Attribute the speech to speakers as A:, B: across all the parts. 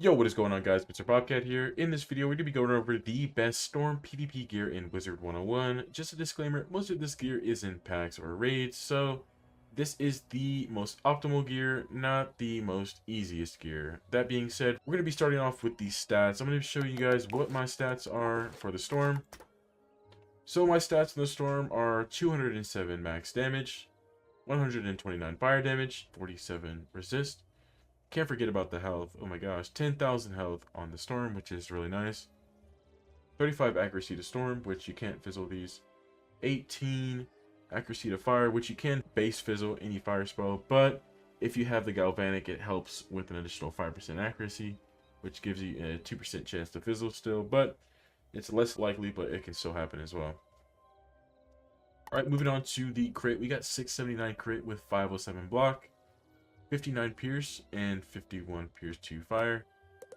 A: Yo, what is going on, guys? Mr. Bobcat here. In this video, we're going to be going over the best Storm PvP gear in Wizard 101. Just a disclaimer, most of this gear is in packs or raids, so this is the most optimal gear, not the most easiest gear. That being said, we're going to be starting off with the stats. I'm going to show you guys what my stats are for the Storm. So my stats in the Storm are 207 max damage, 129 fire damage, 47 resist. Can't forget about the health. Oh my gosh, 10,000 health on the Storm, which is really nice. 35 accuracy to Storm, which you can't fizzle these. 18 accuracy to Fire, which you can base fizzle any fire spell, but if you have the Galvanic, it helps with an additional 5% accuracy, which gives you a 2% chance to fizzle still, but it's less likely, but it can still happen as well. Alright, moving on to the crit. We got 679 crit with 507 block. 59 pierce and 51 pierce to fire,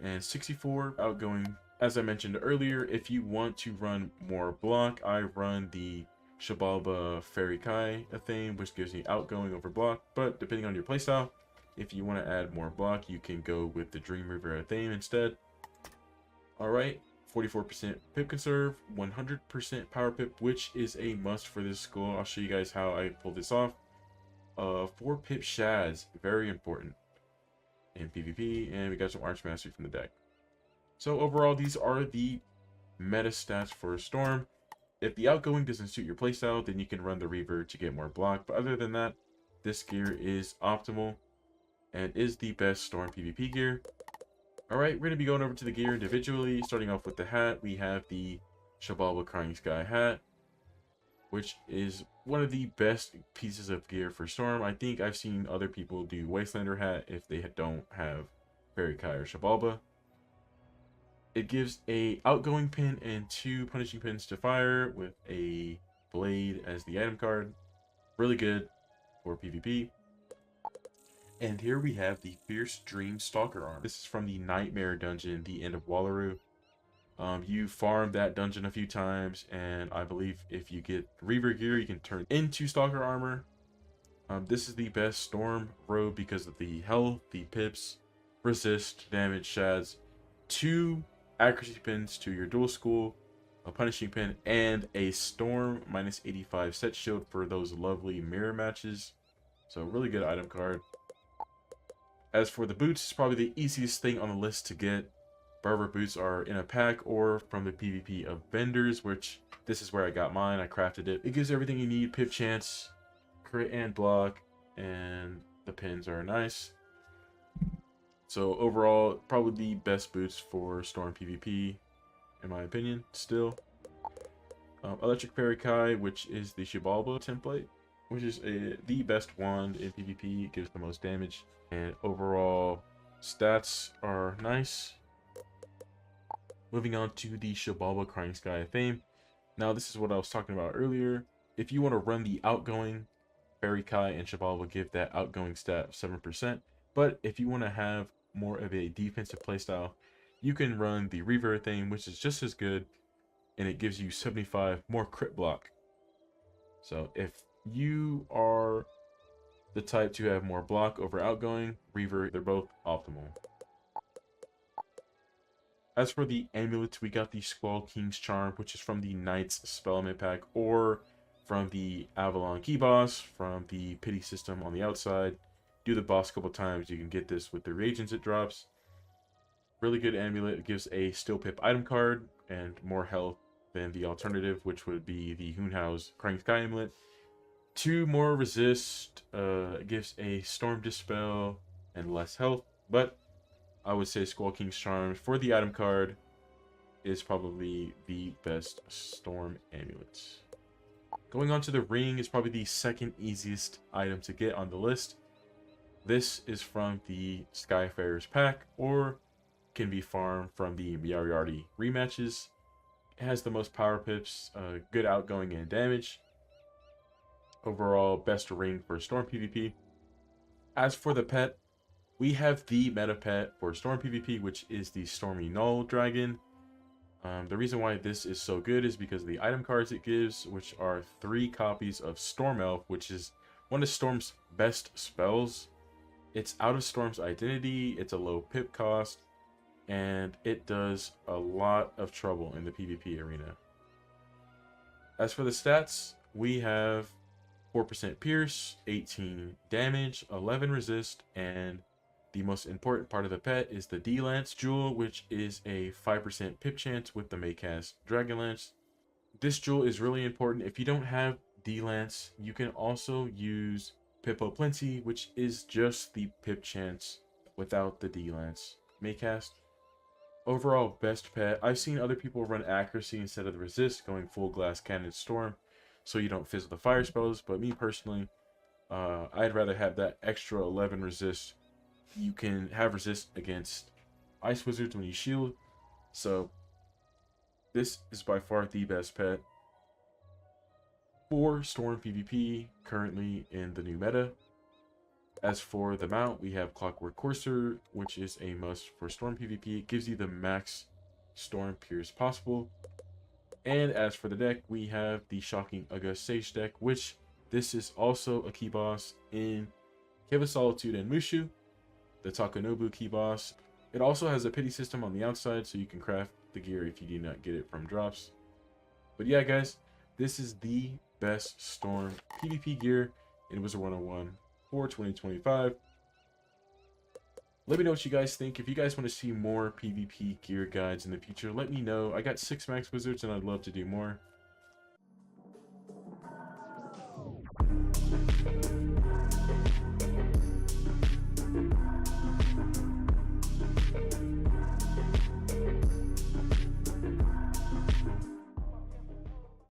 A: and 64 outgoing. As I mentioned earlier, if you want to run more block, I run the Shabalba Fairy Kai thing, which gives me outgoing over block, but depending on your playstyle, if you want to add more block, you can go with the Dream Reaver theme instead. Alright, 44% pip conserve, 100% power pip, which is a must for this school. I'll show you guys how I pull this off. 4 pip shads, very important in PvP, and we got some Arch Mastery from the deck. So overall, these are the meta stats for Storm. If the outgoing doesn't suit your playstyle, then you can run the Reaver to get more block, but other than that, this gear is optimal and is the best Storm PvP gear. Alright, we're going to be going over to the gear individually. Starting off with the hat, we have the Shabalba Crying Sky hat, which is one of the best pieces of gear for Storm. I think I've seen other people do Wastelander hat if they don't have Fairy Kai or Shabalba. It gives a outgoing pin and 2 punishing pins to fire with a blade as the item card. Really good for PvP. And here we have the Fierce Dream Stalker arm. This is from the Nightmare dungeon, the end of Wallaroo. You farm that dungeon a few times, and I believe if you get Reaver gear, you can turn into Stalker armor. This is the best Storm robe because of the health, the pips, resist, damage, shads, 2 accuracy pins to your dual school, a punishing pin, and a Storm -85 set shield for those lovely mirror matches. So really good item card. As for the boots, it's probably the easiest thing on the list to get. Barber boots are in a pack or from the PvP of vendors, which this is where I got mine. I crafted it. It gives everything you need: pip chance, crit and block, and the pins are nice. So overall, probably the best boots for Storm PvP, in my opinion, still. Electric Fairy Kai, which is the Shibalba template, which is the best wand in PvP. It gives the most damage, and overall stats are nice. Moving on to the Shabalba Crying Sky theme. Now, this is what I was talking about earlier. If you want to run the outgoing, Fairy Kai and Shabalba give that outgoing stat of 7%. But if you want to have more of a defensive playstyle, you can run the Reaver theme, which is just as good, and it gives you 75 more crit block. So if you are the type to have more block over outgoing, Reaver, they're both optimal. As for the amulets, we got the Squall King's Charm, which is from the Knight's Spellman pack, or from the Avalon Key Boss, from the Pity system on the outside. Do the boss a couple times, you can get this with the reagents it drops. Really good amulet. It gives a Steel Pip item card and more health than the alternative, which would be the Hoonhouse Crying Sky amulet. 2 more resist. It gives a Storm Dispel and less health, but I would say Squall King's Charm for the item card is probably the best Storm amulets. Going on to the ring is probably the second easiest item to get on the list. This is from the Skyfarer's pack, or can be farmed from the Moriarty rematches. It has the most power pips, good outgoing and damage. Overall, best ring for Storm PvP. As for the pet, we have the meta pet for Storm PvP, which is the Stormy Null Dragon. The reason why this is so good is because of the item cards it gives, which are 3 copies of Storm Elf, which is one of Storm's best spells. It's out of Storm's identity, it's a low pip cost, and it does a lot of trouble in the PvP arena. As for the stats, we have 4% pierce, 18 damage, 11 resist, and the most important part of the pet is the D-Lance Jewel, which is a 5% pip chance with the Maycast Dragon Lance. This jewel is really important. If you don't have D-Lance, you can also use Pippo Plenty, which is just the pip chance without the D-Lance Maycast. Overall, best pet. I've seen other people run accuracy instead of the resist, going full glass cannon storm, so you don't fizzle the fire spells. But me personally, I'd rather have that extra 11 resist. You can have resist against ice wizards when you shield, so this is by far the best pet for Storm PvP currently in the new meta. As for the mount, we have Clockwork Courser, which is a must for Storm PvP. It gives you the max Storm Pierce possible. And as for the deck, we have the Shocking August Sage deck, which this is also a key boss in Cave of Solitude and Mushu, the Takanobu key boss. It also has a pity system on the outside, so you can craft the gear if you do not get it from drops. But yeah, guys, this is the best Storm PvP gear in Wizard101 for 2025. Let me know what you guys think. If you guys want to see more PvP gear guides in the future, let me know. I got 6 max wizards and I'd love to do more.